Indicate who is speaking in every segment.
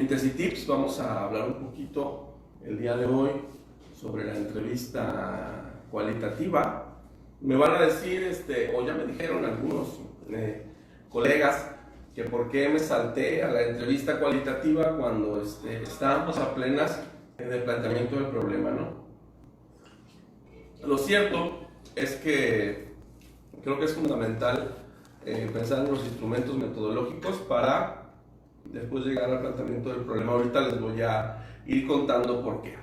Speaker 1: Tintes y tips, vamos a hablar un poquito el día de hoy sobre la entrevista cualitativa. Me van a decir, o ya me dijeron algunos colegas, que por qué me salté a la entrevista cualitativa cuando estábamos a plenas en el planteamiento del problema, ¿no? Lo cierto es que creo que es fundamental pensar en los instrumentos metodológicos para después llegar al planteamiento del problema. Ahorita les voy a ir contando por qué.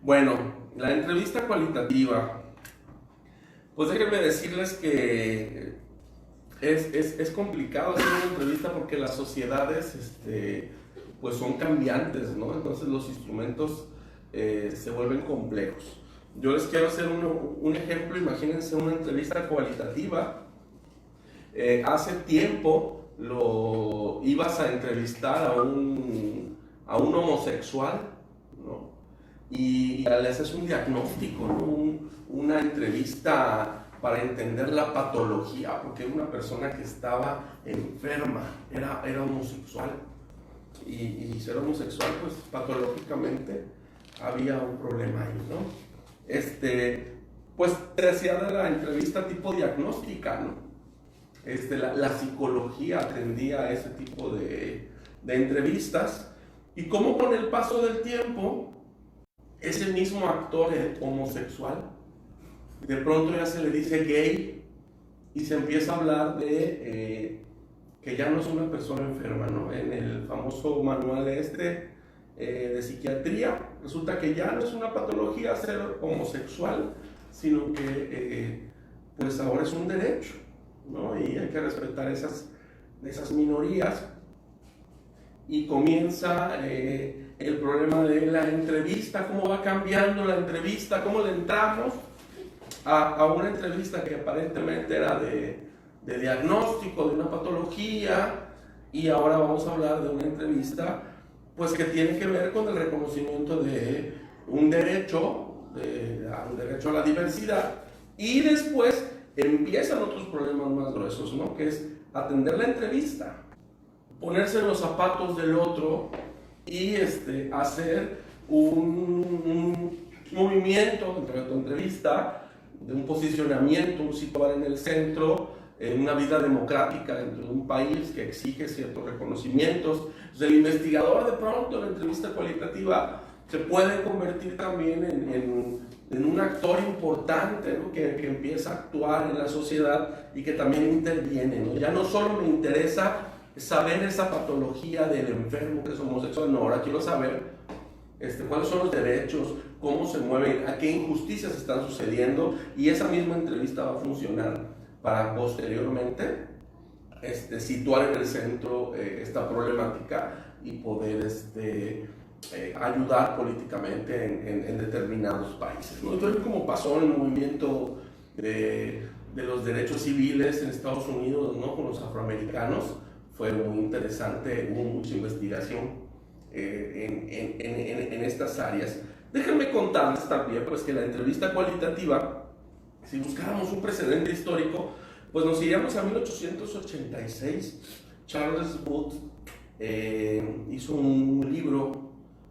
Speaker 1: Bueno, la entrevista cualitativa, pues déjenme decirles que es complicado hacer una entrevista porque las sociedades pues son cambiantes, ¿no? Entonces los instrumentos se vuelven complejos. Yo les quiero hacer un ejemplo. Imagínense una entrevista cualitativa. Hace tiempo lo ibas a entrevistar a un homosexual, ¿no? Y le haces un diagnóstico, ¿no? Una entrevista para entender la patología, porque era una persona que estaba enferma, era homosexual, y ser homosexual, pues patológicamente había un problema ahí, ¿no? Pues te hacía de la entrevista tipo diagnóstica, ¿no? La psicología atendía a ese tipo de entrevistas, y como con el paso del tiempo ese mismo actor homosexual de pronto ya se le dice gay y se empieza a hablar de que ya no es una persona enferma, ¿no? En el famoso manual de psiquiatría resulta que ya no es una patología ser homosexual, sino que pues ahora es un derecho, ¿no? Y hay que respetar esas minorías. Y comienza el problema de la entrevista, cómo va cambiando la entrevista, cómo le entramos a una entrevista que aparentemente era de diagnóstico de una patología, y ahora vamos a hablar de una entrevista pues que tiene que ver con el reconocimiento de un derecho, un derecho a la diversidad. Y después empiezan otros problemas más gruesos, ¿no? Que es atender la entrevista, ponerse en los zapatos del otro y hacer un movimiento dentro de tu entrevista, de un posicionamiento, un situar en el centro, en una vida democrática dentro de un país que exige ciertos reconocimientos. Entonces, el investigador de pronto en la entrevista cualitativa se puede convertir también en un actor importante, ¿no? que empieza a actuar en la sociedad y que también interviene, ¿no? Ya no solo me interesa saber esa patología del enfermo que es homosexual, no, ahora quiero saber cuáles son los derechos, cómo se mueven, a qué injusticias están sucediendo, y esa misma entrevista va a funcionar para posteriormente situar en el centro esta problemática y poder ayudar políticamente en determinados países, ¿no? Entonces, como pasó en el movimiento de los derechos civiles en Estados Unidos, ¿no? Con los afroamericanos, fue muy interesante, hubo mucha investigación en estas áreas. Déjenme contarles también pues, que la entrevista cualitativa, si buscáramos un precedente histórico, pues nos iríamos a 1886. Charles Booth hizo un libro,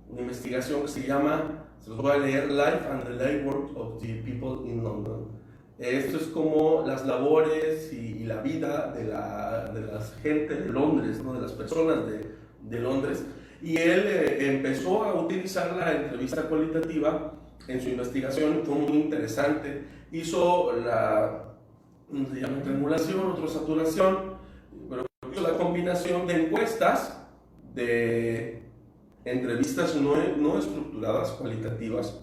Speaker 1: una investigación que se llama, se los voy a leer, Life and the Labor of the People in London. Esto es como las labores y la vida de la gente de Londres, ¿no? De las personas de Londres. Y él empezó a utilizar la entrevista cualitativa en su investigación. Fue muy interesante. Hizo se llama triangulación, otro saturación, pero hizo la combinación de encuestas, de entrevistas no estructuradas cualitativas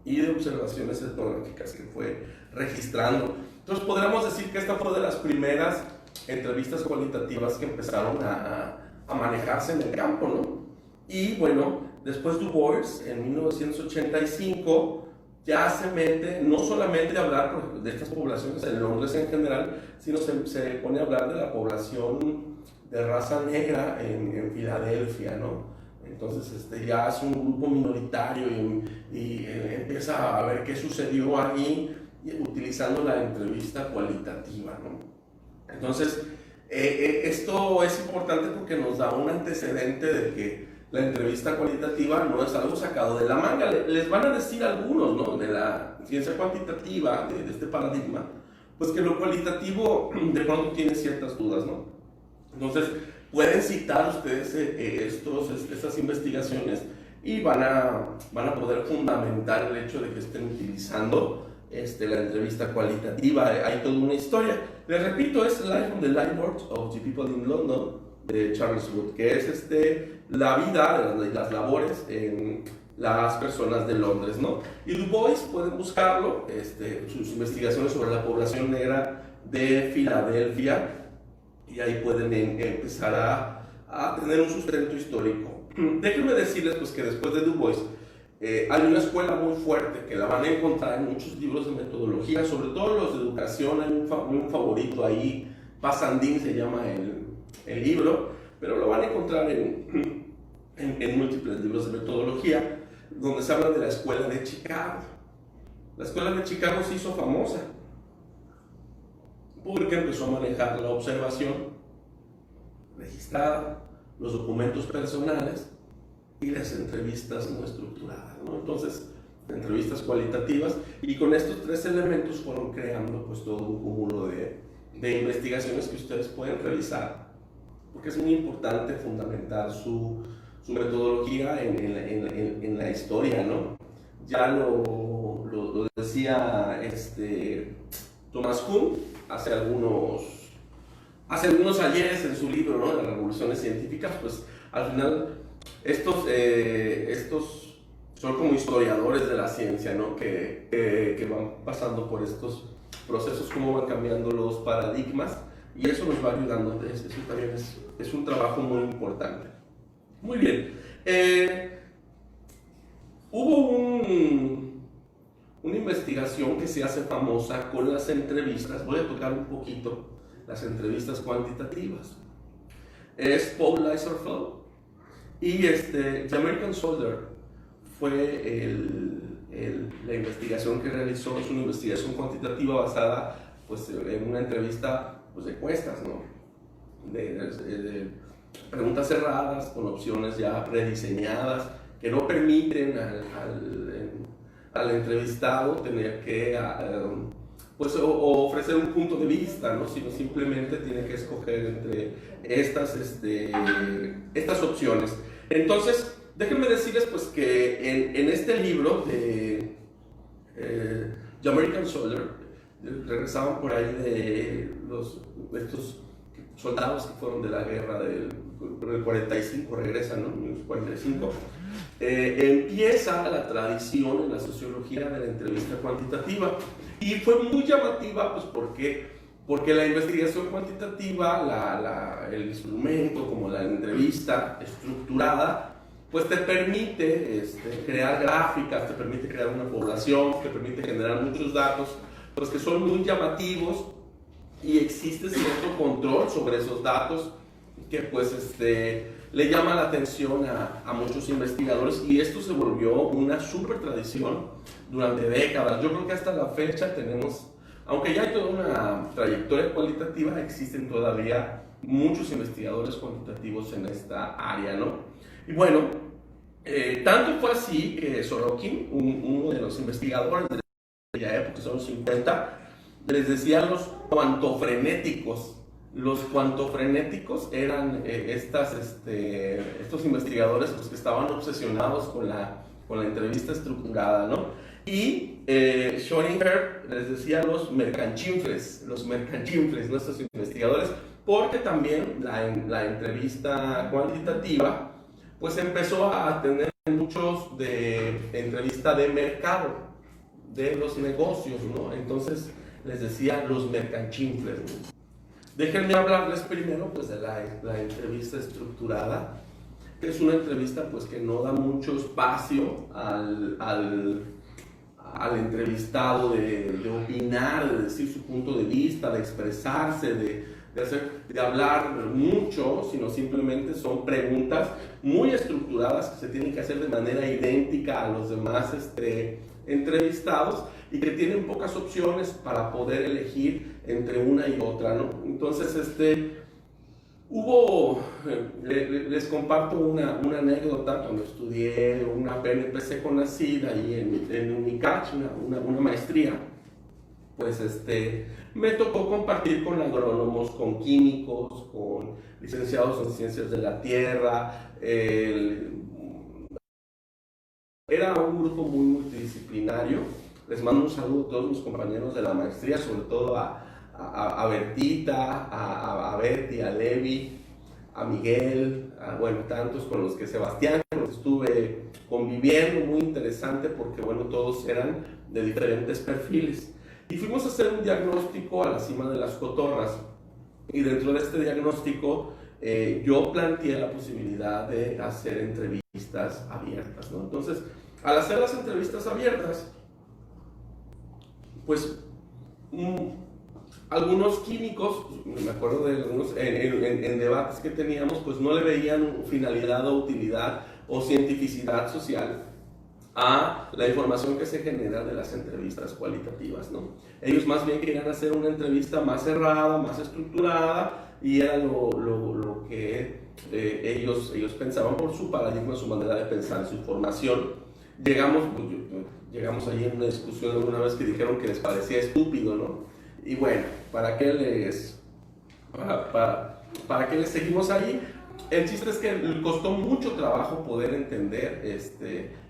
Speaker 1: y de observaciones etnográficas que fue registrando. Entonces podríamos decir que esta fue de las primeras entrevistas cualitativas que empezaron a manejarse en el campo, ¿no? Y bueno, después Du Bois, en 1985, ya se mete no solamente a hablar de estas poblaciones en Londres en general, sino se pone a hablar de la población de raza negra en Filadelfia, ¿no? Entonces ya es un grupo minoritario y empieza a ver qué sucedió ahí utilizando la entrevista cualitativa, ¿no? Entonces esto es importante porque nos da un antecedente de que la entrevista cualitativa no es algo sacado de la manga. Les van a decir algunos, ¿no?, de la ciencia cuantitativa, de este paradigma, pues que lo cualitativo de pronto tiene ciertas dudas, ¿no? Entonces, pueden citar ustedes estas investigaciones y van a poder fundamentar el hecho de que estén utilizando la entrevista cualitativa. Hay toda una historia. Les repito, es Life on the Lifeboat of the People in London, de Charles Wood, que es la vida, las labores en las personas de Londres, ¿no? Y Du Bois, pueden buscarlo, sus investigaciones sobre la población negra de Filadelfia, y ahí pueden empezar a tener un sustento histórico. Déjenme decirles pues que después de Du Bois hay una escuela muy fuerte que la van a encontrar en muchos libros de metodología, sobre todo los de educación. Hay un favorito ahí, Passandín se llama el libro, pero lo van a encontrar en múltiples libros de metodología, donde se habla de la escuela de Chicago. La escuela de Chicago se hizo famosa porque empezó a manejar la observación registrada, los documentos personales y las entrevistas no estructuradas, ¿no? Entonces, entrevistas cualitativas, y con estos tres elementos fueron creando pues todo un cúmulo de investigaciones que ustedes pueden revisar, porque es muy importante fundamentar su metodología en la historia, ¿no? Ya lo decía Thomas Kuhn hace algunos ayeres en su libro, ¿no?, de las revoluciones científicas. Pues al final estos son como historiadores de la ciencia, ¿no?, que van pasando por estos procesos, cómo van cambiando los paradigmas, y eso nos va ayudando. Eso también es un trabajo muy importante. Muy bien. Hubo una investigación que se hace famosa con las entrevistas. Voy a tocar un poquito las entrevistas cuantitativas. Es Paul Lazarsfeld y The American Soldier fue la investigación que realizó. Es una investigación cuantitativa basada pues en una entrevista pues de encuestas, ¿no?, de preguntas cerradas con opciones ya prediseñadas que no permiten al entrevistado tener que pues ofrecer un punto de vista, ¿no?, sino simplemente tiene que escoger entre estas opciones. Entonces, déjenme decirles pues que en este libro de The American Soldier, regresaban por ahí de estos soldados que fueron de la guerra del 45, regresan, ¿no?, en el 45. Empieza la tradición en la sociología de la entrevista cuantitativa, y fue muy llamativa pues porque la investigación cuantitativa, el instrumento como la entrevista estructurada, pues te permite crear gráficas, te permite crear una población, te permite generar muchos datos pues que son muy llamativos, y existe cierto control sobre esos datos que pues le llama la atención a muchos investigadores, y esto se volvió una super tradición durante décadas. Yo creo que hasta la fecha tenemos, aunque ya hay toda una trayectoria cualitativa, existen todavía muchos investigadores cuantitativos en esta área, ¿no? Y bueno, tanto fue así que Sorokin, uno de los investigadores de aquella época, son los 50, les decía los cuantofrenéticos. Los cuantofrenéticos eran estos investigadores pues, que estaban obsesionados con la entrevista estructurada, ¿no? Y Schrödinger les decía los mercanchinfles, ¿no?, estos investigadores, porque también la entrevista cuantitativa pues empezó a tener muchos de entrevista de mercado, de los negocios, ¿no? Entonces les decía los mercanchinfles, ¿no? Déjenme hablarles primero pues, de la entrevista estructurada, que es una entrevista pues, que no da mucho espacio al entrevistado de opinar, de decir su punto de vista, de expresarse, de hablar mucho, sino simplemente son preguntas muy estructuradas que se tienen que hacer de manera idéntica a los demás entrevistados, y que tienen pocas opciones para poder elegir entre una y otra, ¿no? Entonces, Les comparto una anécdota. Cuando estudié una PNPC con NACID ahí en UNICACH, una maestría, pues me tocó compartir con agrónomos, con químicos, con licenciados en ciencias de la tierra. Era un grupo muy multidisciplinario. Les mando un saludo a todos mis compañeros de la maestría, sobre todo a Bertita, a Betty, a Levi, a Miguel, bueno, tantos con los que Sebastián, con los que estuve conviviendo, muy interesante porque, bueno, todos eran de diferentes perfiles. Y fuimos a hacer un diagnóstico a la cima de las cotorras. Y dentro de este diagnóstico, yo planteé la posibilidad de hacer entrevistas abiertas, ¿no? Entonces, al hacer las entrevistas abiertas, pues algunos químicos, me acuerdo de algunos en debates que teníamos, pues no le veían finalidad o utilidad o cientificidad social a la información que se genera de las entrevistas cualitativas, ¿no? Ellos más bien querían hacer una entrevista más cerrada, más estructurada, y era lo que ellos pensaban por su paradigma, su manera de pensar, su formación. Llegamos allí en una discusión alguna vez que dijeron que les parecía estúpido, ¿no? Y bueno, ¿para qué les seguimos ahí? El chiste es que costó mucho trabajo poder entender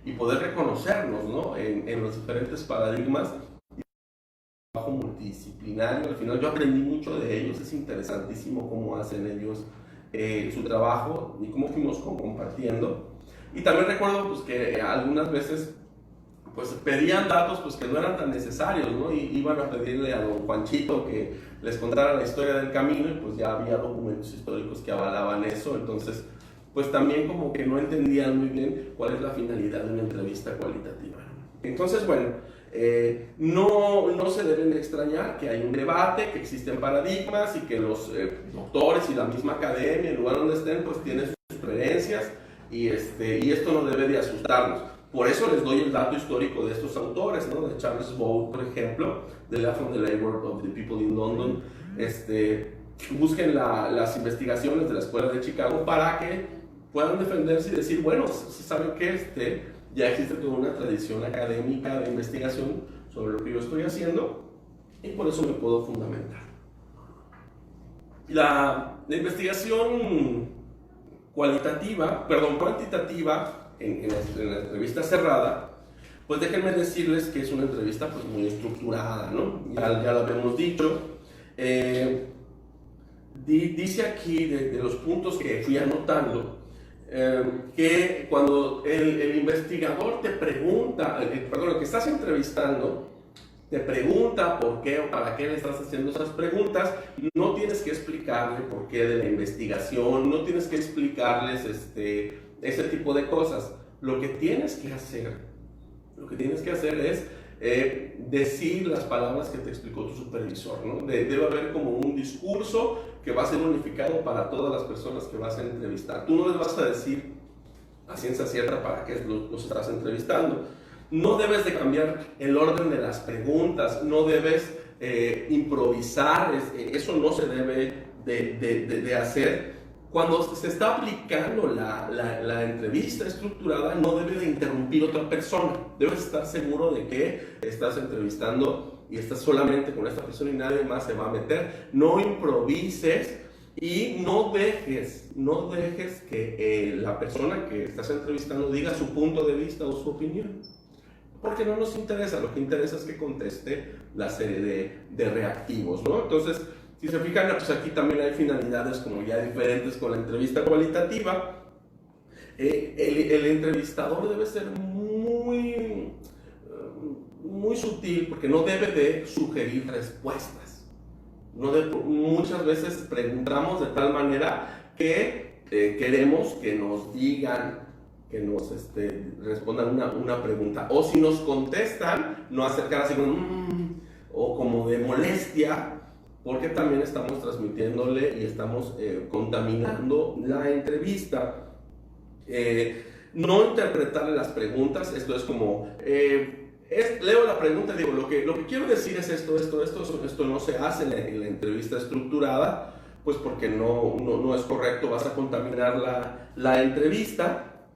Speaker 1: y poder reconocernos, ¿no? en los diferentes paradigmas. Trabajo multidisciplinario, al final yo aprendí mucho de ellos. Es interesantísimo cómo hacen ellos su trabajo y cómo fuimos compartiendo. Y también recuerdo pues, que algunas veces pues pedían datos pues que no eran tan necesarios, ¿no? Y iban a pedirle a don Juanchito que les contara la historia del camino, y pues ya había documentos históricos que avalaban eso. Entonces pues también como que no entendían muy bien cuál es la finalidad de una entrevista cualitativa. Entonces bueno, no se deben de extrañar que hay un debate, que existen paradigmas y que los doctores y la misma academia, el lugar donde estén, pues tienen sus preferencias, y esto no debe de asustarnos. Por eso les doy el dato histórico de estos autores, ¿no? De Charles Bowes, por ejemplo, de Life from the Labor of the People in London. Busquen las investigaciones de la Escuela de Chicago para que puedan defenderse y decir, bueno, si saben que ya existe toda una tradición académica de investigación sobre lo que yo estoy haciendo, y por eso me puedo fundamentar. La investigación cuantitativa en la entrevista cerrada, pues déjenme decirles que es una entrevista pues muy estructurada, ¿no? Ya lo habíamos dicho. Dice aquí de los puntos que fui anotando, que cuando el investigador te pregunta, el que estás entrevistando te pregunta por qué o para qué le estás haciendo esas preguntas, no tienes que explicarle por qué de la investigación, no tienes que explicarles ese tipo de cosas. Lo que tienes que hacer es decir las palabras que te explicó tu supervisor, ¿no? Debe haber como un discurso que va a ser unificado para todas las personas que vas a entrevistar. Tú no les vas a decir a ciencia cierta para qué los estás entrevistando. No debes de cambiar el orden de las preguntas, no debes improvisar, eso no se debe de hacer. Cuando se está aplicando la entrevista estructurada, no debe de interrumpir otra persona. Debes estar seguro de que estás entrevistando y estás solamente con esta persona y nadie más se va a meter. No improvises y no dejes que la persona que estás entrevistando diga su punto de vista o su opinión. Porque no nos interesa, lo que interesa es que conteste la serie de reactivos, ¿no? Entonces, si se fijan, pues aquí también hay finalidades como ya diferentes con la entrevista cualitativa. El entrevistador debe ser muy sutil, porque no debe de sugerir respuestas. Muchas veces preguntamos de tal manera que queremos que nos digan, que nos respondan una pregunta, o si nos contestan, no acercar así o como de molestia, porque también estamos transmitiéndole y estamos contaminando la entrevista. No interpretarle las preguntas, esto es como leo la pregunta y digo, lo que quiero decir es esto no se hace en la entrevista estructurada. pues porque no es correcto, vas a contaminar la entrevista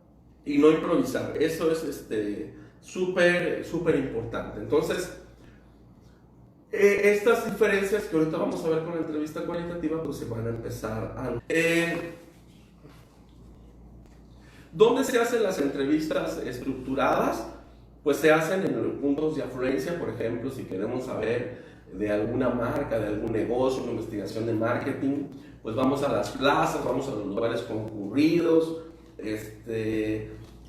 Speaker 1: y no improvisar. Eso es súper importante. Entonces, estas diferencias que ahorita vamos a ver con la entrevista cualitativa, pues se van a empezar a... ¿Dónde se hacen las entrevistas estructuradas? Pues se hacen en los puntos de afluencia, por ejemplo, si queremos saber de alguna marca, de algún negocio, una investigación de marketing, pues vamos a las plazas, vamos a los lugares concurridos,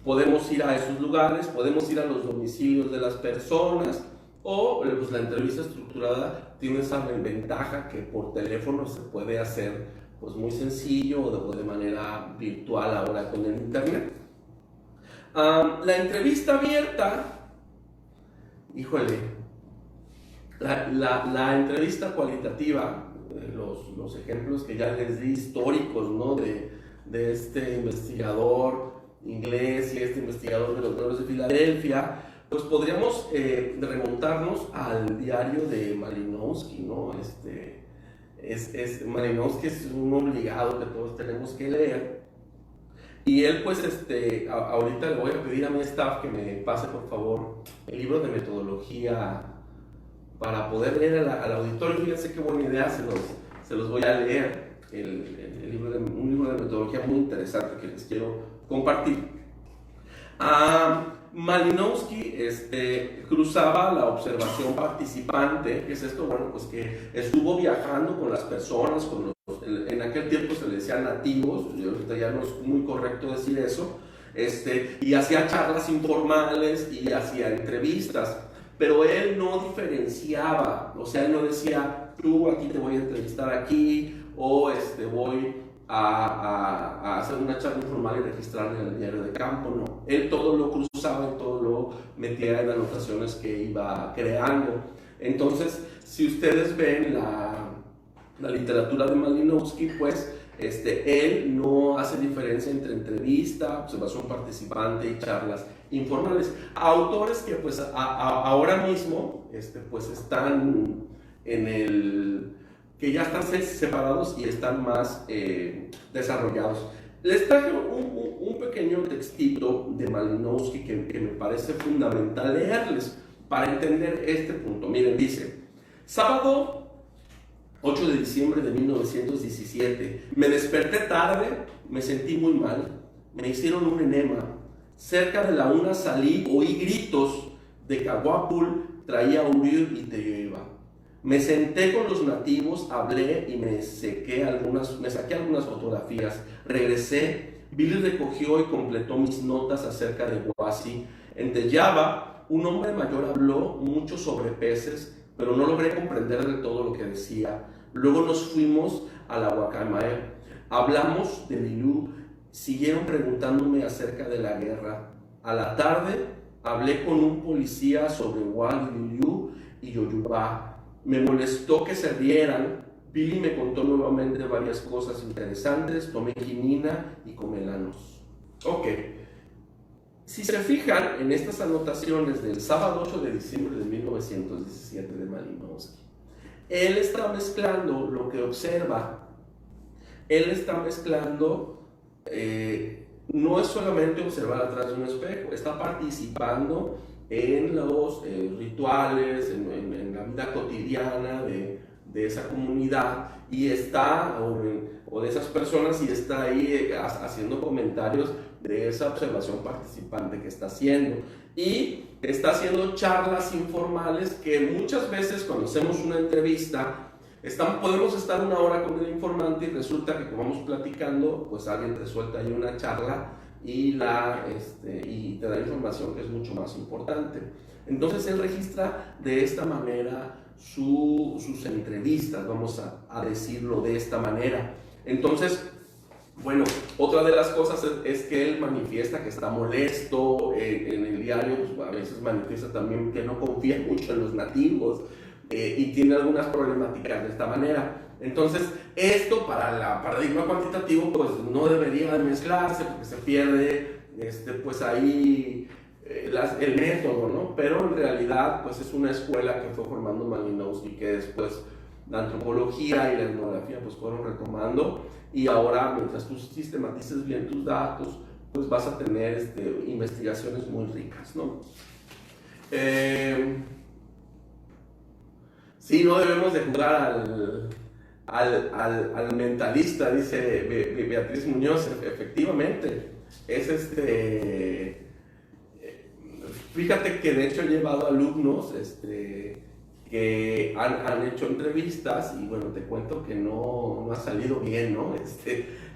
Speaker 1: podemos ir a esos lugares, podemos ir a los domicilios de las personas, o pues la entrevista estructurada tiene esa ventaja que por teléfono se puede hacer pues muy sencillo o de manera virtual ahora con el internet. La entrevista abierta, híjole, la entrevista cualitativa, los ejemplos que ya les di históricos, ¿no? de este investigador inglés y este investigador de los Libros de Filadelfia, pues podríamos remontarnos al diario de Malinowski, ¿no? Malinowski es un obligado que todos tenemos que leer. Y él, pues, ahorita le voy a pedir a mi staff que me pase, por favor, el libro de metodología para poder leer al auditorio. Fíjense qué buena idea, se los voy a leer. Un libro de metodología muy interesante que les quiero compartir. Malinowski cruzaba la observación participante. ¿Qué es esto? Bueno, pues que estuvo viajando con las personas, en aquel tiempo se le decía nativos, y ahorita ya no es muy correcto decir eso, y hacía charlas informales y hacía entrevistas, pero él no diferenciaba, o sea, él no decía, tú aquí te voy a entrevistar aquí, o voy a hacer una charla informal y registrarla en el diario de campo. No, él todo lo cruzaba y todo lo metía en anotaciones que iba creando. Entonces, si ustedes ven la literatura de Malinowski, pues él no hace diferencia entre entrevista, observación participante y charlas informales. Autores que pues ahora mismo pues están que ya están separados y están más desarrollados. Les traje un pequeño textito de Malinowski que me parece fundamental leerles para entender este punto. Miren, dice: sábado 8 de diciembre de 1917, me desperté tarde, me sentí muy mal, me hicieron un enema. Cerca de la 1 salí, oí gritos de Caguapul, traía Uriel y Teyuiba. Me senté con los nativos, hablé y me saqué algunas fotografías. Regresé, Billy recogió y completó mis notas acerca de Huasi. En Teyaba, un hombre mayor habló mucho sobre peces, pero no logré comprender de todo lo que decía. Luego nos fuimos a la Guacamae. Hablamos de Lilú, siguieron preguntándome acerca de la guerra. A la tarde hablé con un policía sobre Wal, Lilú y Yoyubá. Me molestó que se rieran. Billy me contó nuevamente varias cosas interesantes. Tomé quinina y comelanos. Ok. Si se fijan en estas anotaciones del sábado 8 de diciembre de 1917 de Malinowski, él está mezclando lo que observa. Él está mezclando, no es solamente observar atrás de un espejo, está participando en los rituales, en la vida cotidiana de esa comunidad y está, o de esas personas, y está ahí haciendo comentarios de esa observación participante que está haciendo. Y está haciendo charlas informales que muchas veces cuando hacemos una entrevista, podemos estar 1 hora con el informante y resulta que como vamos platicando, pues alguien te suelta ahí una charla y te da información que es mucho más importante. Entonces él registra de esta manera sus entrevistas, vamos a decirlo de esta manera. Entonces, bueno, otra de las cosas es que él manifiesta que está molesto en el diario, pues a veces manifiesta también que no confía mucho en los nativos y tiene algunas problemáticas de esta manera. Entonces, esto para el paradigma cuantitativo pues no debería de mezclarse porque se pierde pues ahí el método, ¿no? Pero en realidad pues es una escuela que fue formando Malinowski que después la antropología y la etnografía pues fueron retomando, y ahora mientras tú sistematices bien tus datos, pues vas a tener investigaciones muy ricas, ¿no? Sí, no debemos de jugar al mentalista, dice Beatriz Muñoz. Efectivamente, es fíjate que de hecho he llevado alumnos que han hecho entrevistas, y bueno, te cuento que no ha salido bien, ¿no?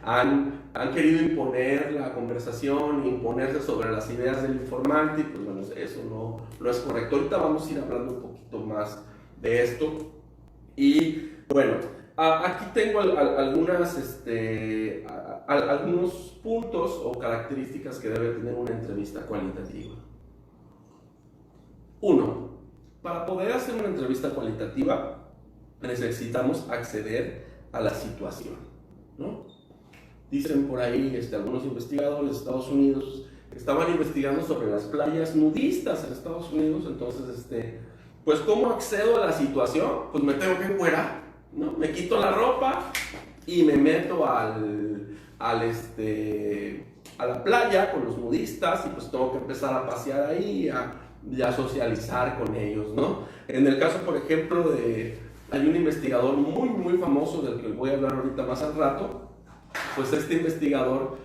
Speaker 1: Han querido imponer la conversación, imponerse sobre las ideas del informante, y pues bueno, eso no es correcto. Ahorita vamos a ir hablando un poquito más de esto. Y bueno, aquí tengo algunos puntos o características que debe tener una entrevista cualitativa. 1. Para poder hacer una entrevista cualitativa necesitamos acceder a la situación, ¿no? Dicen por ahí algunos investigadores de Estados Unidos que estaban investigando sobre las playas nudistas en Estados Unidos. Entonces, pues ¿cómo accedo a la situación? Pues me tengo que encuerar, ¿no? Me quito la ropa y me meto a la playa con los nudistas, y pues tengo que empezar a pasear ahí, y a socializar con ellos, ¿no? En el caso, por ejemplo, hay un investigador muy famoso del que voy a hablar ahorita más al rato. Pues este investigador,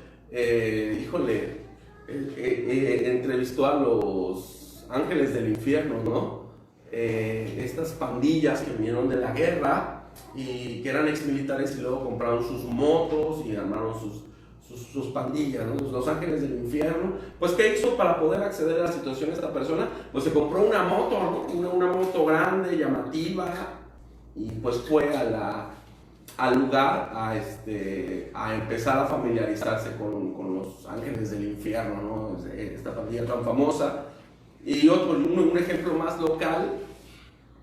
Speaker 1: entrevistó a los ángeles del infierno, ¿no? Estas pandillas que vinieron de la guerra y que eran exmilitares, y luego compraron sus motos y armaron sus pandillas, ¿no? Los ángeles del infierno. Pues ¿qué hizo para poder acceder a la situación esta persona? Pues se compró una moto, ¿no? Una moto grande, llamativa, y pues fue al lugar a empezar a familiarizarse con los ángeles del infierno, ¿no? Esta pandilla tan famosa. Y un ejemplo más local,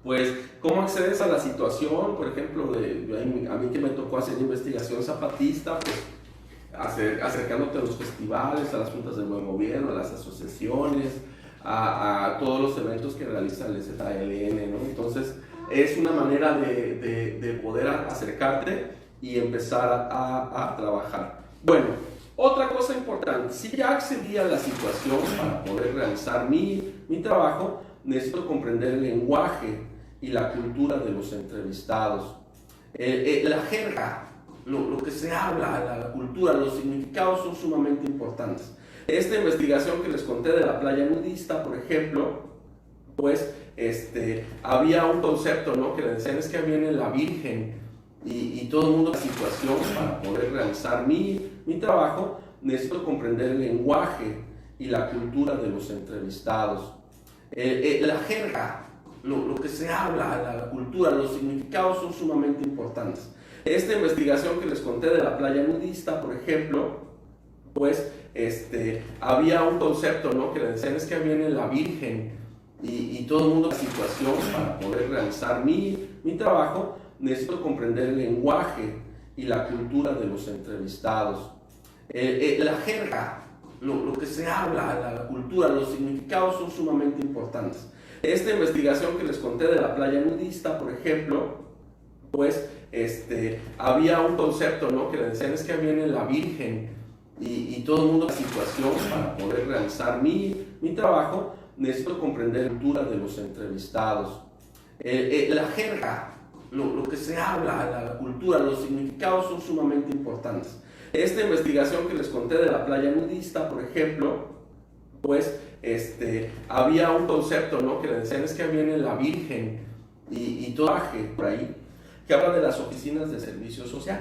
Speaker 1: pues cómo accedes a la situación, por ejemplo, a mí que me tocó hacer investigación zapatista, pues acercándote a los festivales, a las juntas de buen gobierno, a las asociaciones, a todos los eventos que realiza el ZLN, ¿no? Entonces es una manera de poder acercarte y empezar a trabajar. Bueno, otra cosa importante: si ya accedí a la situación para poder realizar mi trabajo, necesito comprender el lenguaje y la cultura de los entrevistados. La jerga, lo que se habla, la cultura, los significados son sumamente importantes. Esta investigación que les conté de la playa nudista, por ejemplo, pues había un concepto, ¿no? Que le decían es que viene la Virgen, y todo el mundo en la situación para poder realizar mi trabajo, necesito comprender el lenguaje y la cultura de los entrevistados. La jerga, lo que se habla, la cultura, los significados son sumamente importantes. Esta investigación que les conté de la playa nudista, por ejemplo, pues había un concepto, ¿no? Que le decían es que viene la Virgen, y todo el mundo en la situación para poder realizar mi trabajo, necesito comprender el lenguaje y la cultura de los entrevistados. La jerga, lo que se habla, la cultura, los significados son sumamente importantes. Esta investigación que les conté de la playa nudista, por ejemplo, pues había un concepto, ¿no? Que le decían es que viene la Virgen, y todo el mundo en la situación para poder realizar mi trabajo, necesito comprender la cultura de los entrevistados. La jerga, lo que se habla, la cultura, los significados son sumamente importantes. Esta investigación que les conté de la playa nudista, por ejemplo, pues había un concepto, ¿no? Que le decían es que viene la Virgen, y todo por ahí, que habla de las oficinas de servicio social.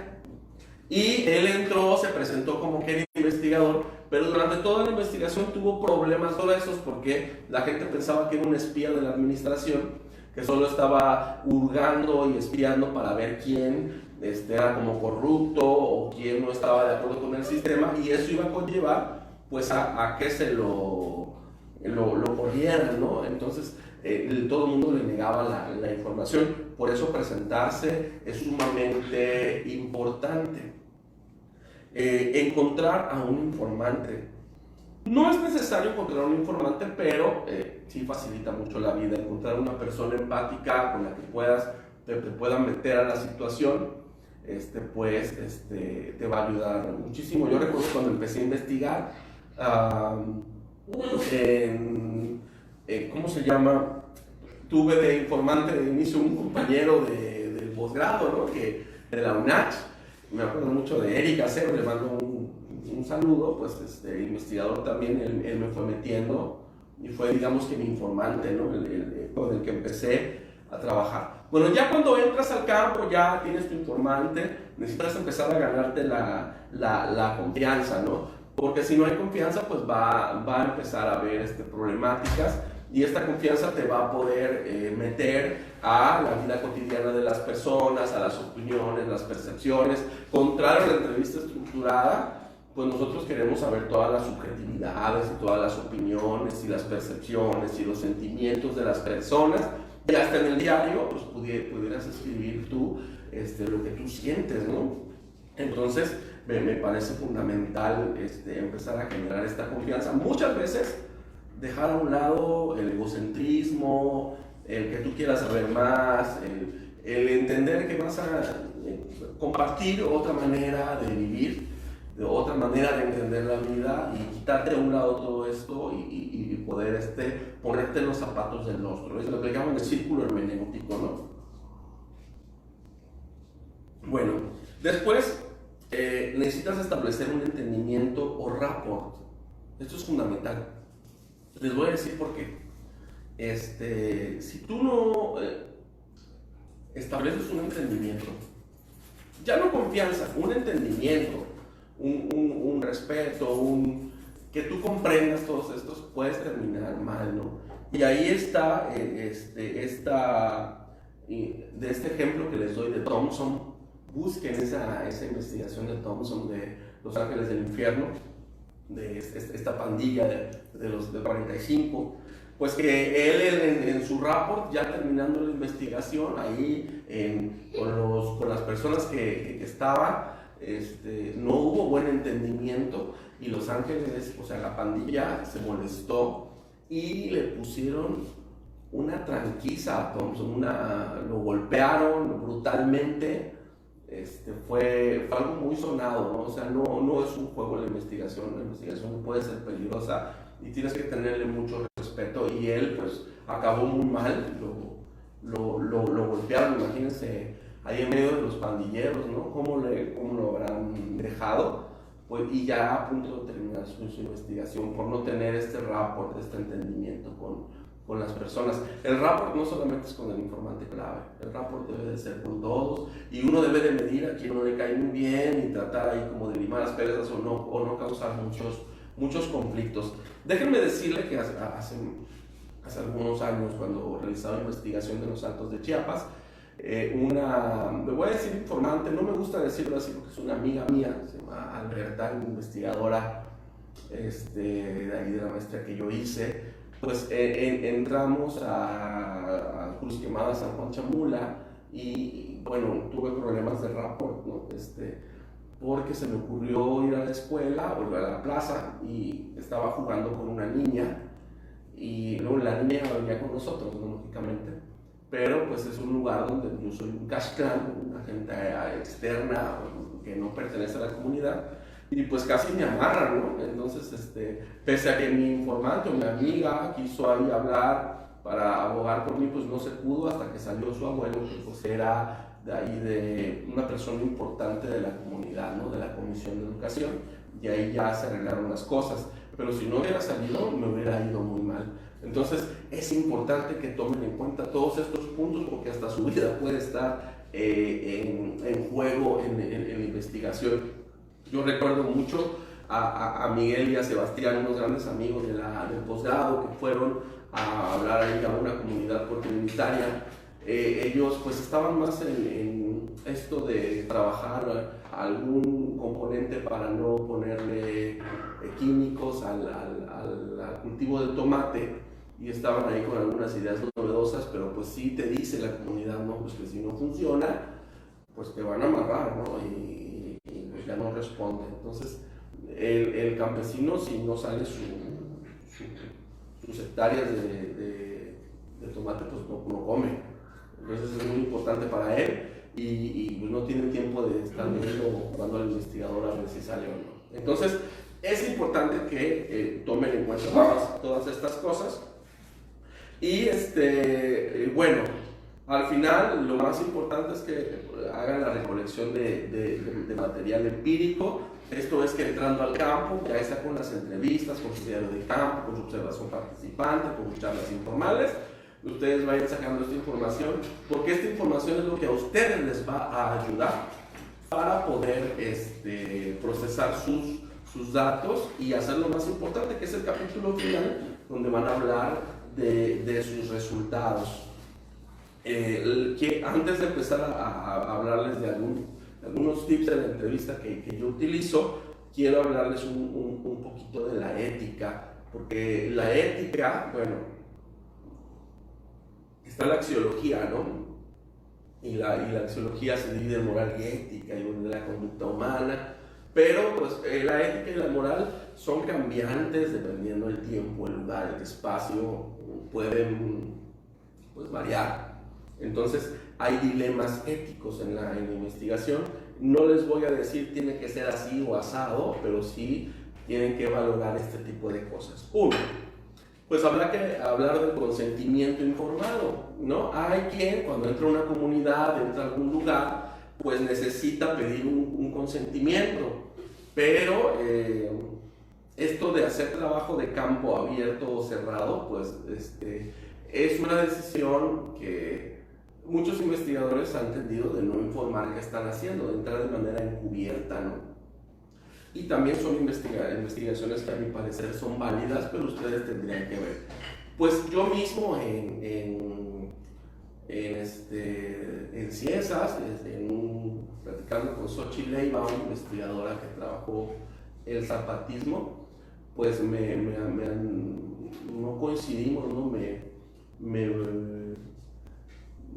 Speaker 1: Y él entró, se presentó como que era investigador, pero durante toda la investigación tuvo problemas gruesos porque la gente pensaba que era un espía de la administración, que solo estaba hurgando y espiando para ver quién era como corrupto o quién no estaba de acuerdo con el sistema, y eso iba a conllevar pues a que se lo corrieran, ¿no? Entonces todo el mundo le negaba la información. Por eso presentarse es sumamente importante. Encontrar a un informante. No es necesario encontrar a un informante, pero sí facilita mucho la vida. Encontrar una persona empática con la que puedas te pueda meter a la situación, pues te va a ayudar muchísimo. Yo recuerdo cuando empecé a investigar, ¿cómo se llama? Tuve de informante de inicio un compañero del posgrado, ¿no? De la UNACH, me acuerdo mucho de Erika Acero, le mando un saludo, pues investigador también, él me fue metiendo y fue, digamos, que mi informante, ¿no? Con el que empecé a trabajar. Bueno, ya cuando entras al campo, ya tienes tu informante, necesitas empezar a ganarte la confianza, ¿no? Porque si no hay confianza, pues va a empezar a haber problemáticas, y esta confianza te va a poder meter a la vida cotidiana de las personas, a las opiniones, las percepciones. Contrario a la entrevista estructurada, pues nosotros queremos saber todas las subjetividades y todas las opiniones y las percepciones y los sentimientos de las personas, y hasta en el diario pues pudieras escribir tú lo que tú sientes, ¿no? Entonces me parece fundamental empezar a generar esta confianza. Muchas veces dejar a un lado el egocentrismo, el que tú quieras saber más, el entender que vas a compartir otra manera de vivir, de otra manera de entender la vida, y quitarte a un lado todo esto y poder ponerte en los zapatos del otro. Es lo que llaman el círculo hermenéutico, ¿no? Bueno, después necesitas establecer un entendimiento o rapport. Esto es fundamental. Les voy a decir por qué. Si tú no estableces un entendimiento, ya no confianza, un entendimiento, un respeto, que tú comprendas todos estos, puedes terminar mal, ¿no? Y ahí está de este ejemplo que les doy de Thompson. Busquen esa investigación de Thompson, de Los Ángeles del Infierno, de esta pandilla de los de 45, pues que él en su rapport, ya terminando la investigación, ahí con las personas que estaban, no hubo buen entendimiento, y Los Ángeles, o sea, la pandilla se molestó y le pusieron una tranquiza a Thompson, lo golpearon brutalmente. Fue algo muy sonado, ¿no? O sea, no es un juego la investigación puede ser peligrosa y tienes que tenerle mucho respeto, y él pues acabó muy mal, lo golpearon, imagínense, ahí en medio de los pandilleros, ¿no? ¿Cómo lo habrán dejado? Pues, y ya a punto de terminar su investigación por no tener este rapport, este entendimiento con las personas. El rapport no solamente es con el informante clave, el rapport debe de ser con todos, y uno debe de medir a quien no le cae muy bien y tratar ahí como de limar las perezas o no causar muchos conflictos. Déjenme decirle que hace algunos años, cuando realizaba investigación de los Altos de Chiapas, le voy a decir informante, no me gusta decirlo así porque es una amiga mía, se llama Alberta, una investigadora de ahí de la maestría que yo hice. Pues entramos a Cruz Quemada, San Juan Chamula, y bueno, tuve problemas de rapport, ¿no? Porque se me ocurrió ir a la escuela o a la plaza, y estaba jugando con una niña, y luego la niña venía con nosotros, ¿no? Lógicamente, pero pues es un lugar donde yo soy un casclán, una gente externa que no pertenece a la comunidad, y pues casi me amarran, ¿no? Entonces, pese a que mi informante o mi amiga quiso ahí hablar para abogar por mí, pues no se pudo, hasta que salió su abuelo, que pues era de ahí de una persona importante de la comunidad, ¿no? De la Comisión de Educación, y ahí ya se arreglaron las cosas. Pero si no hubiera salido, me hubiera ido muy mal. Entonces, es importante que tomen en cuenta todos estos puntos, porque hasta su vida puede estar en juego en la investigación. Yo recuerdo mucho a Miguel y a Sebastián, unos grandes amigos del posgrado, que fueron a hablar ahí a una comunidad comunitaria. Ellos pues estaban más en esto de trabajar algún componente para no ponerle químicos al cultivo del tomate, y estaban ahí con algunas ideas novedosas, pero pues sí te dice la comunidad, ¿no? Pues que si no funciona, pues te van a amarrar, ¿no? Y pues ya no responde. Entonces el campesino, si no sale sus hectáreas de tomate, pues no come. Entonces es muy importante para él y pues no tiene tiempo de estar viendo o jugando al investigador a ver si sale o no. Entonces es importante que tomen en cuenta todas estas cosas. Y bueno, al final lo más importante es que hagan la recolección de material empírico. Esto es que entrando al campo, ya sea con las entrevistas, con su diario de campo, con su observación participante, con sus charlas informales, ustedes vayan sacando esta información, porque esta información es lo que a ustedes les va a ayudar para poder procesar sus datos y hacer lo más importante, que es el capítulo final, donde van a hablar de sus resultados. Que antes de empezar a hablarles de algunos tips de la entrevista que yo utilizo, quiero hablarles un poquito de la ética, porque la ética, bueno, está la axiología, ¿no? Y la axiología se divide en moral y ética, y de la conducta humana, pero pues la ética y la moral son cambiantes dependiendo del tiempo, el lugar, el espacio, pueden pues variar. Entonces hay dilemas éticos en la investigación. No les voy a decir tiene que ser así o asado, pero sí tienen que valorar este tipo de cosas. Uno, pues habrá que hablar del consentimiento informado, ¿no? Hay quien cuando entra a una comunidad, entra a algún lugar, pues necesita pedir un consentimiento, pero esto de hacer trabajo de campo abierto o cerrado, pues es una decisión que muchos investigadores han tendido de no informar qué están haciendo, de entrar de manera encubierta, ¿no? Y también son investigaciones que a mi parecer son válidas, pero ustedes tendrían que ver. Pues yo mismo en Ciesas, platicando con Xochitl Leiva, una investigadora que trabajó el zapatismo, pues no coincidimos, ¿no?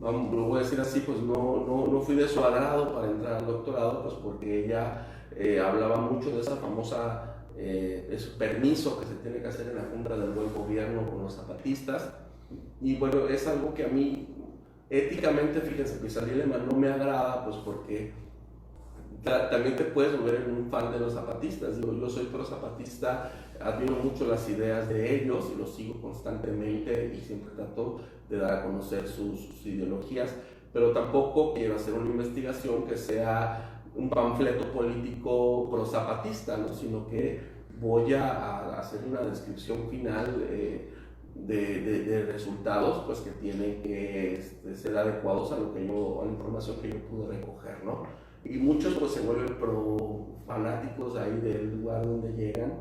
Speaker 1: Lo voy a decir así, pues no fui de su agrado para entrar al doctorado, pues porque ella hablaba mucho de esa famosa ese permiso que se tiene que hacer en la Junta del Buen Gobierno con los zapatistas, y bueno, es algo que a mí éticamente, fíjense, pues el dilema no me agrada, pues porque también te puedes volver en un fan de los zapatistas. Digo, yo soy pro zapatista, admiro mucho las ideas de ellos y los sigo constantemente y siempre trato de dar a conocer sus ideologías, pero tampoco quiero hacer una investigación que sea un panfleto político pro zapatista, ¿no? Sino que voy a hacer una descripción final de resultados, pues que tienen que ser adecuados a a la información que yo pude recoger, ¿no? Y muchos pues se vuelven fanáticos ahí del lugar donde llegan,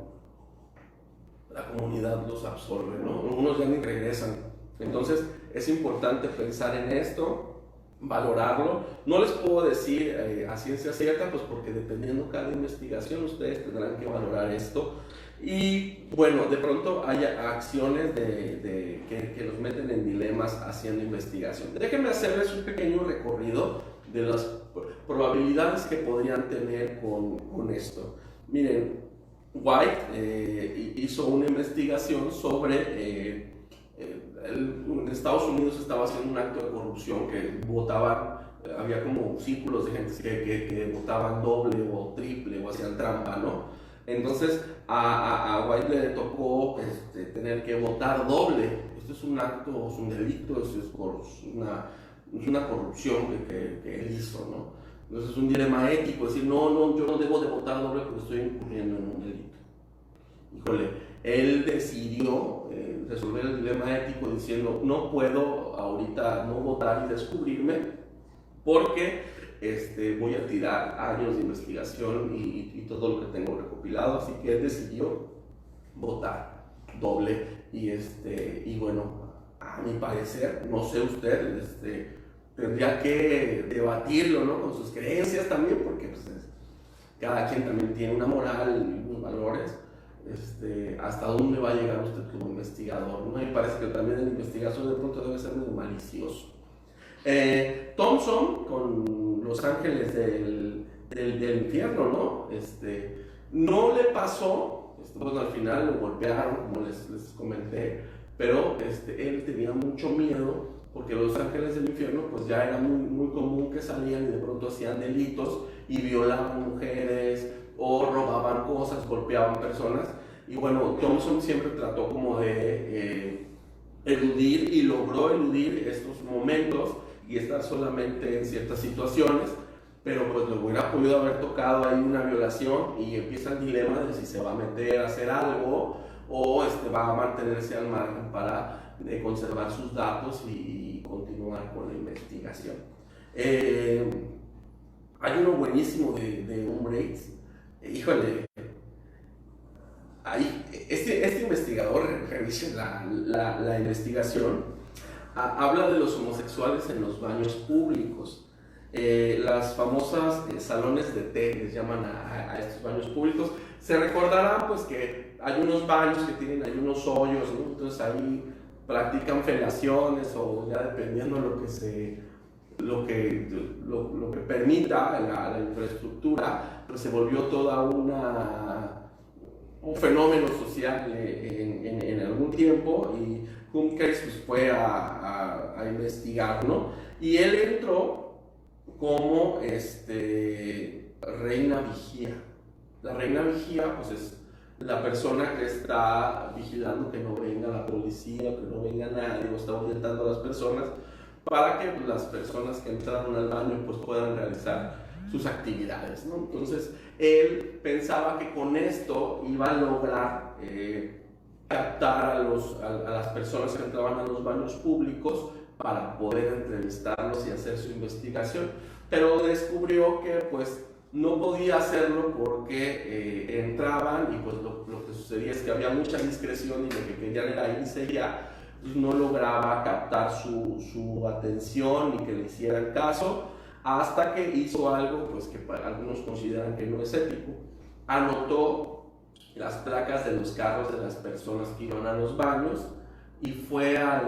Speaker 1: la comunidad los absorbe, ¿no? Algunos ya ni regresan. Entonces es importante pensar en esto, valorarlo. No les puedo decir a ciencia cierta, pues porque dependiendo cada investigación ustedes tendrán que valorar esto. Y bueno, de pronto hay acciones que los meten en dilemas haciendo investigación. Déjenme hacerles un pequeño recorrido de las probabilidades que podrían tener con esto. Miren, White hizo una investigación sobre en Estados Unidos estaba haciendo un acto de corrupción que votaban, había como círculos de gente que votaban doble o triple o hacían trampa, ¿no? Entonces a White le tocó tener que votar doble. Esto es un acto, es un delito, es una corrupción que él hizo, ¿no? Entonces es un dilema ético, es decir, no, yo no debo de votar doble porque estoy incurriendo en un delito. Híjole, él decidió resolver el dilema ético diciendo, no puedo ahorita no votar y descubrirme porque voy a tirar años de investigación y todo lo que tengo recopilado, así que él decidió votar doble y bueno, a mi parecer, no sé usted, tendría que debatirlo, ¿no? Con sus creencias también, porque pues, cada quien también tiene una moral y unos valores. Hasta dónde va a llegar usted como investigador, ¿no? Y parece que también el investigador de pronto debe ser muy malicioso. Thompson con Los Ángeles del Infierno, ¿no? No le pasó, bueno, al final lo golpearon, como les comenté, pero él tenía mucho miedo porque los ángeles del infierno pues ya era muy común que salían y de pronto hacían delitos y violaban mujeres o robaban cosas, golpeaban personas. Y bueno, Thompson siempre trató como de eludir y logró eludir estos momentos y estar solamente en ciertas situaciones, pero pues le hubiera podido haber tocado ahí una violación y empieza el dilema de si se va a meter a hacer algo o va a mantenerse al margen para conservar sus datos y continuar con la investigación. Hay uno buenísimo de Umbrates. Híjole, ahí, este investigador revisa la investigación, habla de los homosexuales en los baños públicos. Las famosas salones de té, les llaman a estos baños públicos. Se recordarán pues que hay unos baños que tienen ahí unos hoyos, ¿no? Entonces ahí practican felaciones o ya dependiendo lo que permita la infraestructura, pues se volvió toda un fenómeno social en algún tiempo, y Humphreys pues fue a investigar, ¿no? Y él entró como reina vigía. La reina vigía pues es la persona que está vigilando que no venga la policía, que no venga nadie, o está orientando a las personas para que pues, las personas que entraron al baño pues puedan realizar sus actividades, ¿no? Entonces él pensaba que con esto iba a lograr captar a las personas que entraban a los baños públicos para poder entrevistarlos y hacer su investigación, pero descubrió que pues no podía hacerlo porque entraban y pues lo que sucedía es que había mucha discreción y lo que querían era irse ya, pues no lograba captar su atención y que le hicieran caso, hasta que hizo algo pues que algunos consideran que no es ético. Anotó las placas de los carros de las personas que iban a los baños y fue a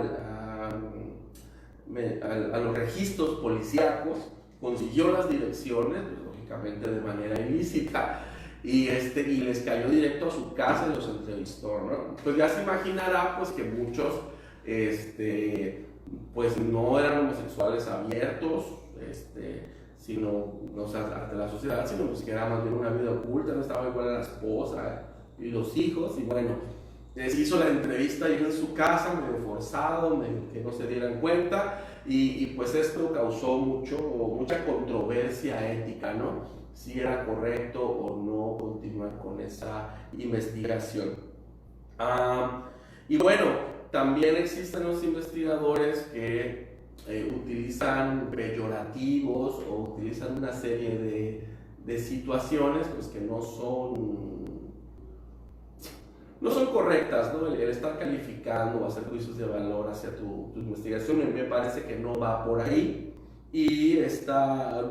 Speaker 1: los registros policíacos, consiguió las direcciones, pues, lógicamente de manera ilícita, y les cayó directo a su casa y los entrevistó, ¿no? Pues ya se imaginará pues que muchos pues no eran homosexuales abiertos, sino, o sea, ante la sociedad, sino pues que era más bien una vida oculta, no estaba igual a la esposa y los hijos, y bueno, les hizo la entrevista ahí en su casa, medio forzado, medio que no se dieran cuenta, y pues esto causó mucha controversia ética, ¿no? Si era correcto o no continuar con esa investigación. Y bueno, también existen los investigadores que utilizan peyorativos o utilizan una serie de situaciones pues, que no son correctas, ¿no? El estar calificando o hacer juicios de valor hacia tu investigación me parece que no va por ahí. Y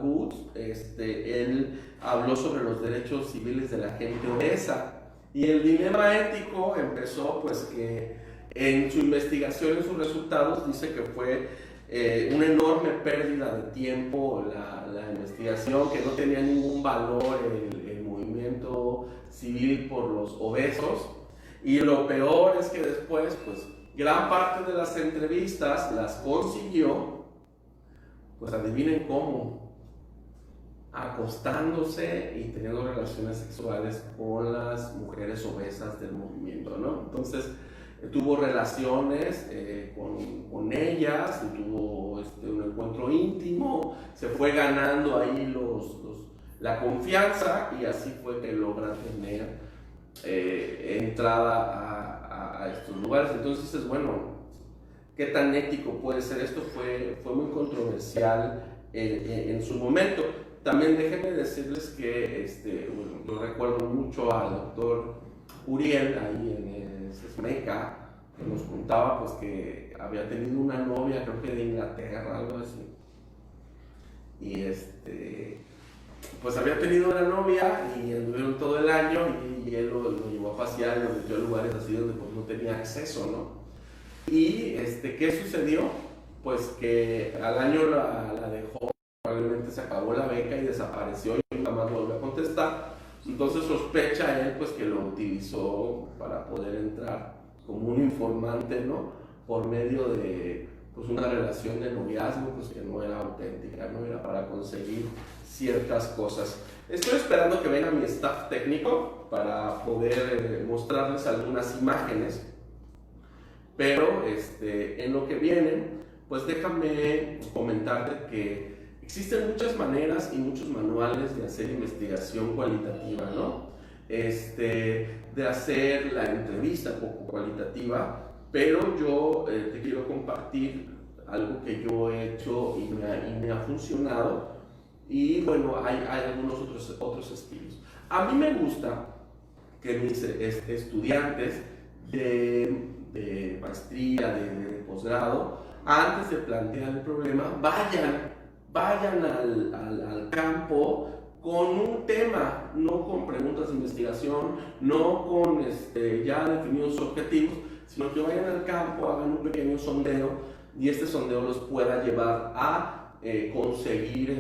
Speaker 1: Woods, él habló sobre los derechos civiles de la gente obesa. Y el dilema ético empezó pues que en su investigación, en sus resultados, dice que fue una enorme pérdida de tiempo la investigación, que no tenía ningún valor el movimiento civil por los obesos. Y lo peor es que después, pues, gran parte de las entrevistas las consiguió, pues adivinen cómo, acostándose y teniendo relaciones sexuales con las mujeres obesas del movimiento, ¿no? Entonces, tuvo relaciones con ellas, tuvo un encuentro íntimo, se fue ganando ahí la confianza, y así fue que logra tener entrada a estos lugares. Entonces es bueno, ¿qué tan ético puede ser esto? Fue muy controversial en su momento. También déjenme decirles que bueno, yo recuerdo mucho al doctor Uriel ahí en Sesmeca, que nos contaba pues que había tenido una novia, creo que de Inglaterra, algo así, y pues había tenido una novia y anduvieron todo el año, y él lo llevó a pasear y lo metió a lugares así donde pues, no tenía acceso, ¿no? Y ¿qué sucedió? Pues que al año la dejó, probablemente se acabó la beca y desapareció y nunca más volvió a contestar. Entonces sospecha él pues que lo utilizó para poder entrar como un informante, ¿no? Por medio de pues, una relación de noviazgo pues, que no era auténtica, no era para conseguir ciertas cosas. Estoy esperando que venga mi staff técnico para poder mostrarles algunas imágenes, pero en lo que viene, pues déjame comentarte que existen muchas maneras y muchos manuales de hacer investigación cualitativa, ¿no? De hacer la entrevista poco cualitativa, pero yo te quiero compartir algo que yo he hecho y me ha funcionado. Y bueno, hay algunos otros estilos. A mí me gusta que mis estudiantes de maestría, de posgrado, antes de plantear el problema, vayan al campo con un tema, no con preguntas de investigación, no con ya definidos objetivos, sino que vayan al campo, hagan un pequeño sondeo y este sondeo los pueda llevar a conseguir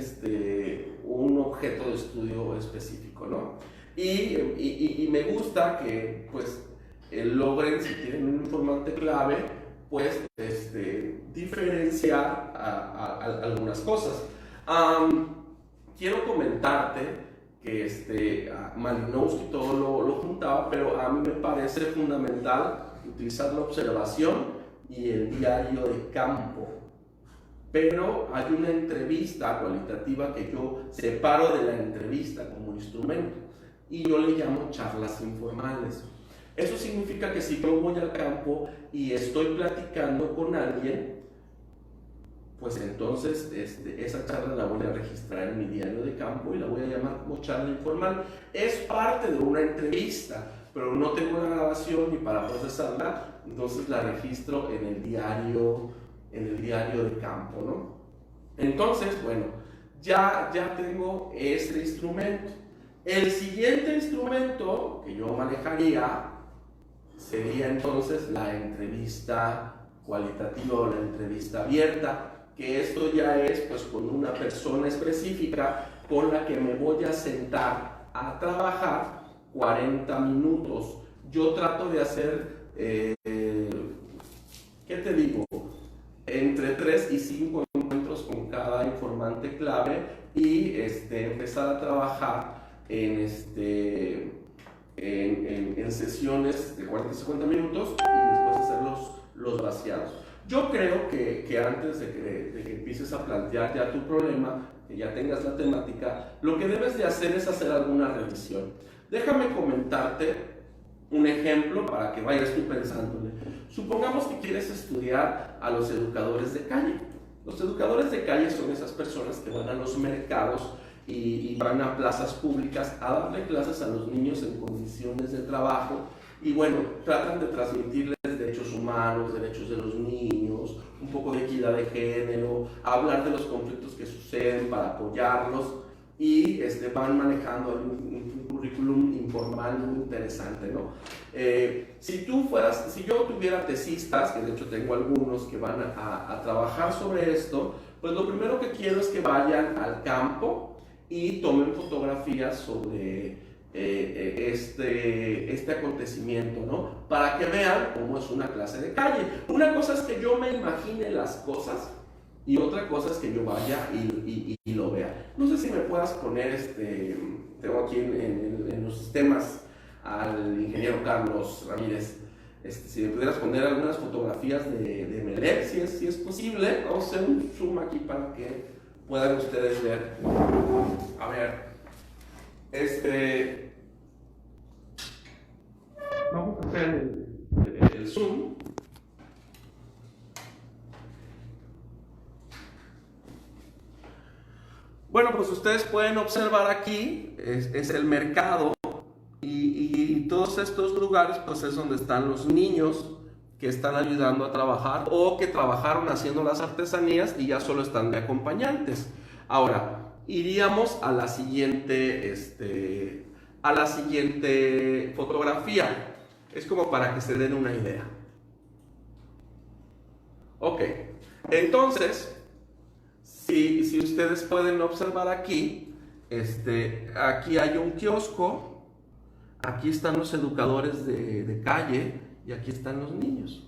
Speaker 1: un objeto de estudio específico, ¿no? Y me gusta que pues logren, si tienen un informante clave, pues diferenciar algunas cosas. Quiero comentarte que Malinowski todo lo juntaba, pero a mí me parece fundamental utilizar la observación y el diario de campo. Pero hay una entrevista cualitativa que yo separo de la entrevista como instrumento y yo le llamo charlas informales. Eso significa que si yo voy al campo y estoy platicando con alguien, pues entonces esa charla la voy a registrar en mi diario de campo y la voy a llamar como charla informal. Es parte de una entrevista, pero no tengo una grabación ni para procesarla, entonces la registro en el diario de campo, ¿no? Entonces, bueno, ya tengo este instrumento. El siguiente instrumento que yo manejaría sería entonces la entrevista cualitativa o la entrevista abierta, que esto ya es pues con una persona específica con la que me voy a sentar a trabajar 40 minutos. Yo trato de hacer, ¿qué te digo? Entre 3 y 5 encuentros con cada informante clave y empezar a trabajar en sesiones de 40 y 50 minutos y después hacer los vaciados. Yo creo que antes de que empieces a plantear ya tu problema, que ya tengas la temática, lo que debes de hacer es hacer alguna revisión. Déjame comentarte un ejemplo para que vayas tú pensándole. Supongamos que quieres estudiar a los educadores de calle. Los educadores de calle son esas personas que van a los mercados y van a plazas públicas a darle clases a los niños en condiciones de trabajo y bueno, tratan de transmitirles derechos humanos, derechos de los niños, un poco de equidad de género, hablar de los conflictos que suceden para apoyarlos y van manejando un currículum informal muy interesante, ¿no? Si yo tuviera tesistas, que de hecho tengo algunos que van a trabajar sobre esto, pues lo primero que quiero es que vayan al campo y tomen fotografías sobre este acontecimiento, ¿no? Para que vean cómo es una clase de calle. Una cosa es que yo me imagine las cosas y otra cosa es que yo vaya y lo vea. No sé si me puedas poner, tengo aquí en los sistemas al ingeniero Carlos Ramírez, si me pudieras poner algunas fotografías de Melec, si es posible. Vamos a hacer un zoom aquí para que puedan ustedes ver. A ver, vamos a hacer el zoom. Bueno, pues ustedes pueden observar aquí, es el mercado y todos estos lugares pues es donde están los niños que están ayudando a trabajar o que trabajaron haciendo las artesanías y ya solo están de acompañantes. Ahora, iríamos a la siguiente fotografía. Es como para que se den una idea. Ok, entonces, si ustedes pueden observar aquí, aquí hay un kiosco, aquí están los educadores de calle y aquí están los niños.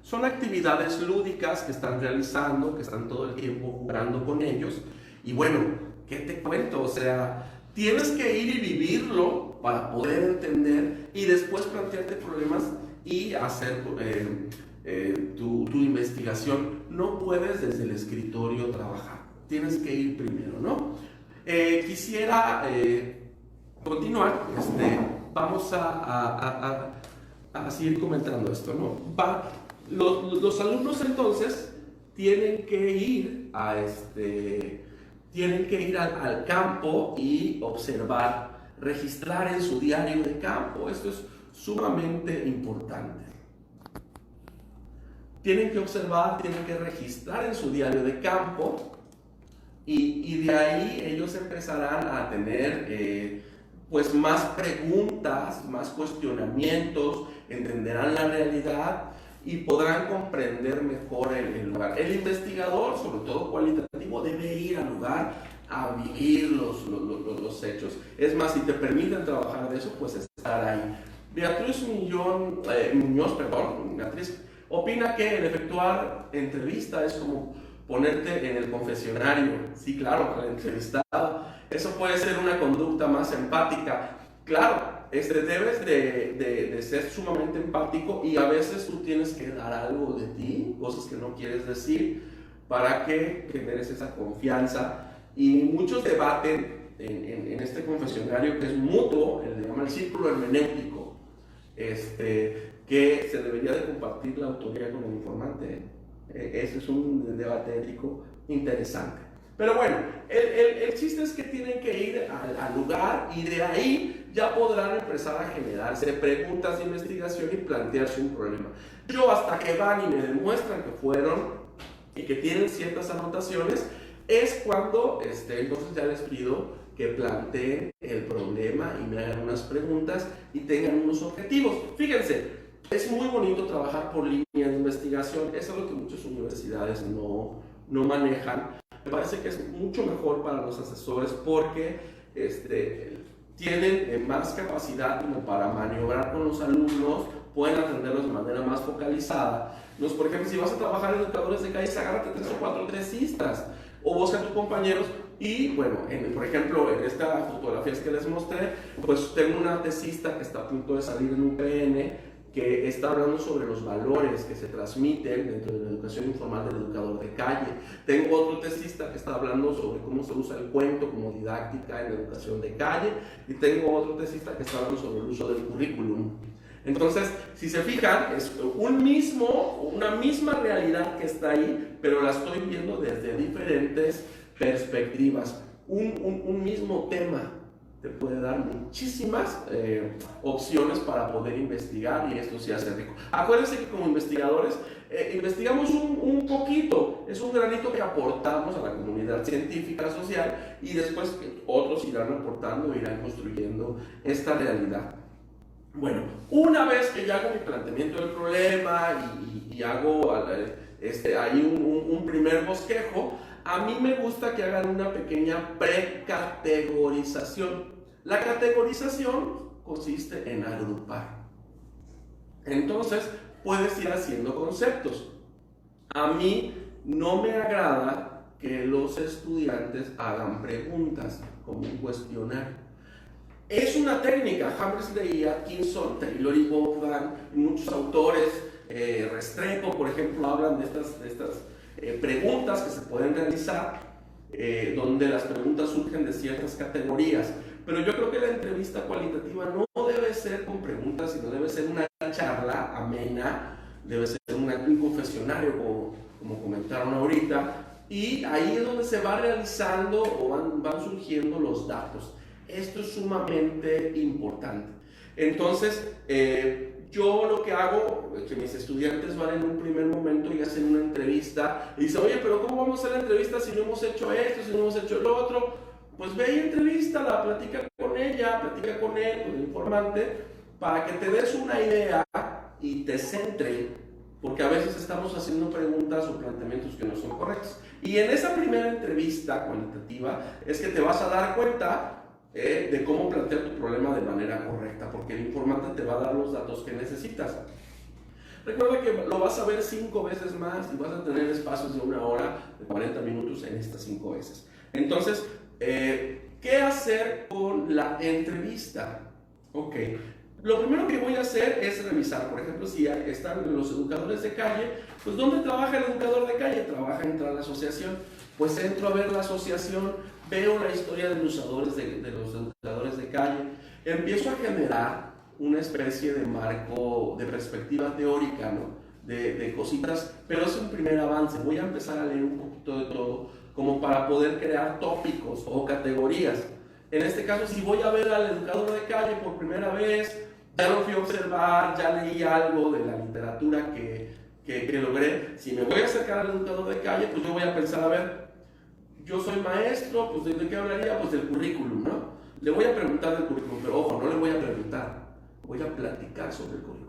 Speaker 1: Son actividades lúdicas que están realizando, que están todo el tiempo jugando con ellos. Y bueno, ¿qué te cuento? O sea, tienes que ir y vivirlo para poder entender y después plantearte problemas y hacer tu investigación. No puedes desde el escritorio trabajar. Tienes que ir primero, ¿no? Quisiera continuar. Vamos a seguir comentando esto, ¿no? Los alumnos entonces tienen que ir al campo y observar, registrar en su diario de campo. Esto es sumamente importante. Tienen que observar, tienen que registrar en su diario de campo y de ahí ellos empezarán a tener pues más preguntas, más cuestionamientos, entenderán la realidad y podrán comprender mejor el lugar. El investigador, sobre todo cualitativo, debe ir al lugar a vivir los hechos. Es más, si te permiten trabajar de eso, pues estar ahí. Beatriz Beatriz opina que el efectuar entrevista es como ponerte en el confesionario. Sí, claro, para el entrevistado. Eso puede ser una conducta más empática. Claro, debes de ser sumamente empático y a veces tú tienes que dar algo de ti, cosas que no quieres decir, para que generes esa confianza. Y muchos debaten en este confesionario que es mutuo, le llama el círculo hermenéutico, que se debería de compartir la autoría con el informante. Ese es un debate ético interesante. Pero bueno, el chiste es que tienen que ir al lugar y de ahí ya podrán empezar a generarse preguntas de investigación y plantearse un problema. Yo hasta que van y me demuestran que fueron y que tienen ciertas anotaciones, es cuando entonces ya les pido que planteen el problema y me hagan unas preguntas y tengan unos objetivos. Fíjense, es muy bonito trabajar por línea de investigación, eso es lo que muchas universidades no manejan. Me parece que es mucho mejor para los asesores porque tienen más capacidad como para maniobrar con los alumnos, pueden atenderlos de manera más focalizada. Por ejemplo, si vas a trabajar en educadores de calle, agárrate 3 o 4 tesistas o busca a tus compañeros. Y bueno, por ejemplo, en estas fotografías que les mostré, pues tengo una tesista que está a punto de salir en UPN, que está hablando sobre los valores que se transmiten dentro de la educación informal del educador de calle. Tengo otro tesista que está hablando sobre cómo se usa el cuento como didáctica en la educación de calle, y tengo otro tesista que está hablando sobre el uso del currículum. Entonces, si se fijan, es una misma realidad que está ahí, pero la estoy viendo desde diferentes perspectivas. Un mismo tema te puede dar muchísimas opciones para poder investigar y esto sí hace rico. Acuérdense que como investigadores investigamos un poquito, es un granito que aportamos a la comunidad científica, social, y después otros irán aportando, irán construyendo esta realidad. Bueno, una vez que ya hago mi planteamiento del problema y hago ahí un primer bosquejo, a mí me gusta que hagan una pequeña precategorización. La categorización consiste en agrupar. Entonces, puedes ir haciendo conceptos. A mí no me agrada que los estudiantes hagan preguntas como un cuestionario. Es una técnica. Hammersley, Atkinson, Taylor y Bogdan, muchos autores, Restrepo, por ejemplo, hablan de estas preguntas que se pueden realizar, donde las preguntas surgen de ciertas categorías. Pero yo creo que la entrevista cualitativa no debe ser con preguntas, sino debe ser una charla amena, debe ser un confesionario, como comentaron ahorita, y ahí es donde se va realizando o van surgiendo los datos. Esto es sumamente importante. Entonces, yo lo que hago es que mis estudiantes van en un primer momento y hacen una entrevista y dicen, oye, pero ¿cómo vamos a hacer la entrevista si no hemos hecho esto, si no hemos hecho lo otro? Pues ve y entrevístala, platica con ella, platica con él, con el informante, para que te des una idea y te centre, porque a veces estamos haciendo preguntas o planteamientos que no son correctos. Y en esa primera entrevista cualitativa es que te vas a dar cuenta de cómo plantear tu problema de manera correcta, porque el informante te va a dar los datos que necesitas. Recuerda que lo vas a ver 5 veces más y vas a tener espacios de 1 hora, de 40 minutos en estas 5 veces. Entonces, ¿qué hacer con la entrevista? Ok, lo primero que voy a hacer es revisar, por ejemplo, si están los educadores de calle, pues ¿dónde trabaja el educador de calle? Trabaja en la asociación. Pues entro a ver la asociación, veo la historia de los educadores de calle, empiezo a generar una especie de marco, de perspectiva teórica, ¿no? De cositas, pero es un primer avance. Voy a empezar a leer un poquito de todo, como para poder crear tópicos o categorías. En este caso, si voy a ver al educador de calle por primera vez, ya lo fui a observar, ya leí algo de la literatura que logré. Si me voy a acercar al educador de calle, pues yo voy a pensar, a ver, yo soy maestro, pues ¿de qué hablaría? Pues del currículum, ¿no? Le voy a preguntar del currículum, pero ojo, no le voy a preguntar, voy a platicar sobre el currículum.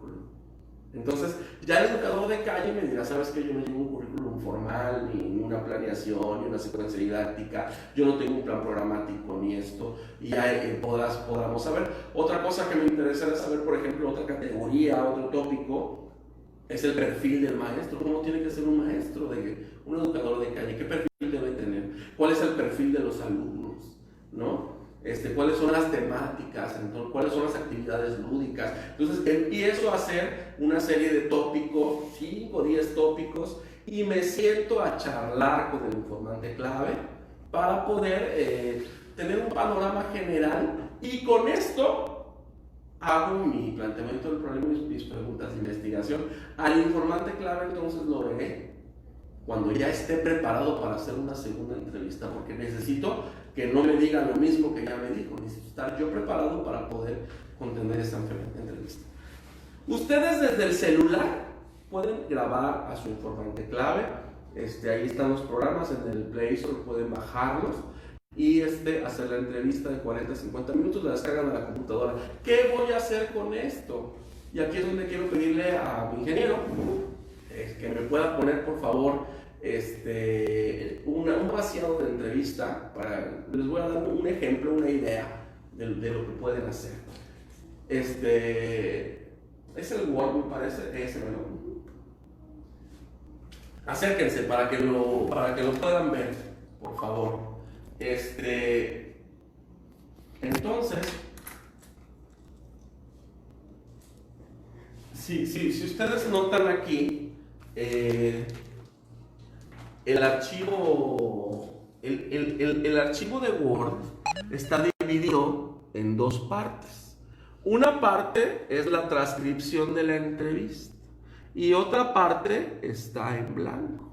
Speaker 1: Entonces, ya el educador de calle me dirá, ¿sabes qué? Yo no tengo un currículum formal, ni una planeación, ni una secuencia didáctica, yo no tengo un plan programático, ni esto, y ya podamos saber. Otra cosa que me interesaría saber, por ejemplo, otra categoría, otro tópico, es el perfil del maestro. ¿Cómo tiene que ser un maestro, un educador de calle? ¿Qué perfil debe tener? ¿Cuál es el perfil de los alumnos? ¿No? ¿Cuáles son las temáticas? Entonces, ¿cuáles son las actividades lúdicas? Entonces empiezo a hacer una serie de tópicos, 5 o 10 tópicos, y me siento a charlar con el informante clave para poder tener un panorama general, y con esto hago mi planteamiento del problema y mis preguntas de investigación. Al informante clave entonces lo veré cuando ya esté preparado para hacer una segunda entrevista, porque necesito que no me digan lo mismo que ya me dijo, necesito estar yo preparado para poder contener esta entrevista. Ustedes desde el celular pueden grabar a su informante clave, ahí están los programas en el Play Store, pueden bajarlos y hacer la entrevista de 40-50 minutos, la descargan a la computadora. ¿Qué voy a hacer con esto? Y aquí es donde quiero pedirle a mi ingeniero que me pueda poner, por favor, un vaciado de entrevista. Les voy a dar un ejemplo, una idea de lo que pueden hacer. Es el Word, me parece, ¿no? Acérquense para que lo puedan ver, por favor. Entonces, si ustedes notan aquí, el archivo de Word está dividido en 2 partes. Una parte es la transcripción de la entrevista y otra parte está en blanco.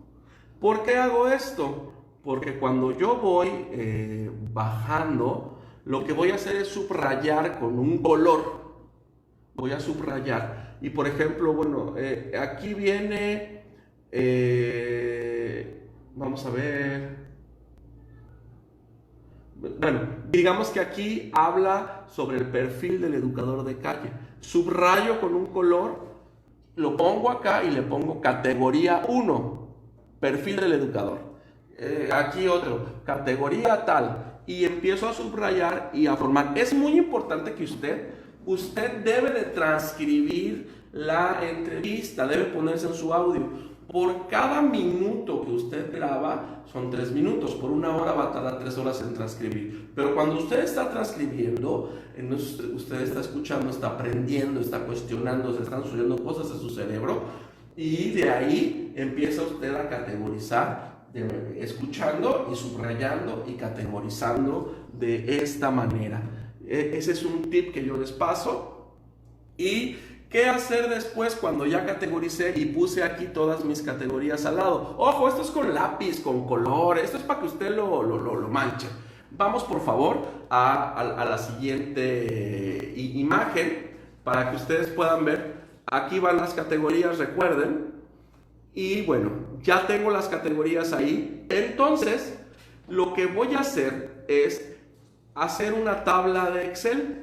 Speaker 1: ¿Por qué hago esto? Porque cuando yo voy bajando, lo que voy a hacer es subrayar con un color. Voy a subrayar. Y por ejemplo, bueno, aquí viene, vamos a ver, bueno, digamos que aquí habla sobre el perfil del educador de calle. Subrayo con un color, lo pongo acá y le pongo categoría 1, perfil del educador. Aquí otro, categoría tal, y empiezo a subrayar y a formar. Es muy importante que usted debe de transcribir la entrevista, debe ponerse en su audio. Por cada minuto que usted graba son 3 minutos, por 1 hora va a tardar 3 horas en transcribir. Pero cuando usted está transcribiendo, usted está escuchando, está aprendiendo, está cuestionando, se están subiendo cosas a su cerebro, y de ahí empieza usted a categorizar, escuchando y subrayando y categorizando de esta manera. Ese es un tip que yo les paso. ¿Y qué hacer después cuando ya categoricé y puse aquí todas mis categorías al lado? Ojo, esto es con lápiz, con color, esto es para que usted lo manche. Vamos por favor a la siguiente imagen para que ustedes puedan ver. Aquí van las categorías, recuerden. Y bueno, ya tengo las categorías ahí. Entonces, lo que voy a hacer es hacer una tabla de Excel.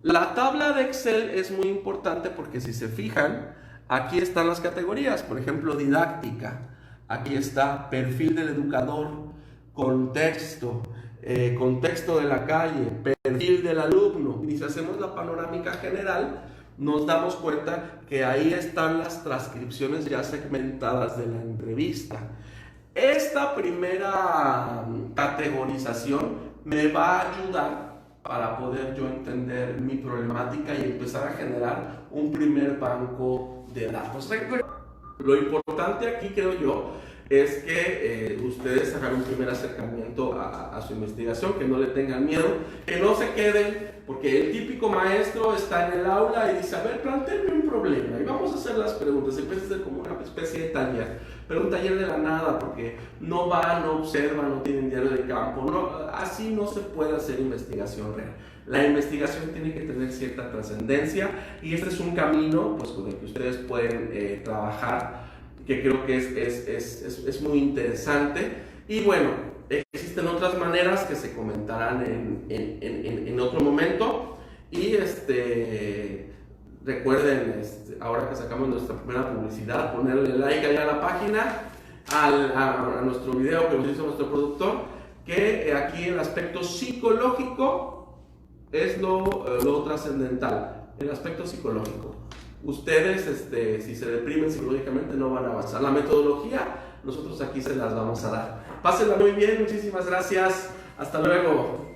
Speaker 1: La tabla de Excel es muy importante porque si se fijan, aquí están las categorías. Por ejemplo, didáctica. Aquí está perfil del educador, contexto, contexto de la calle, perfil del alumno, y si hacemos la panorámica general, nos damos cuenta que ahí están las transcripciones ya segmentadas de la entrevista. Esta primera categorización me va a ayudar para poder yo entender mi problemática y empezar a generar un primer banco de datos. Lo importante aquí, creo yo, es que ustedes hagan un primer acercamiento a su investigación, que no le tengan miedo, que no se queden, porque el típico maestro está en el aula y dice, a ver, plantéenme un problema y vamos a hacer las preguntas. Empieza a ser como una especie de taller, pero un taller de la nada, porque no van, no observan, no tienen diario de campo, no, así no se puede hacer investigación real. La investigación tiene que tener cierta trascendencia y este es un camino pues, con el que ustedes pueden trabajar, que creo que es muy interesante. Y bueno, existen otras maneras que se comentarán en otro momento. Y recuerden, ahora que sacamos nuestra primera publicidad, ponerle like allá a la página, a nuestro video que nos hizo nuestro productor, que aquí el aspecto psicológico es lo trascendental, el aspecto psicológico. Ustedes, si se deprimen psicológicamente, no van a avanzar. La metodología, nosotros aquí se las vamos a dar. Pásenla muy bien, muchísimas gracias. Hasta luego.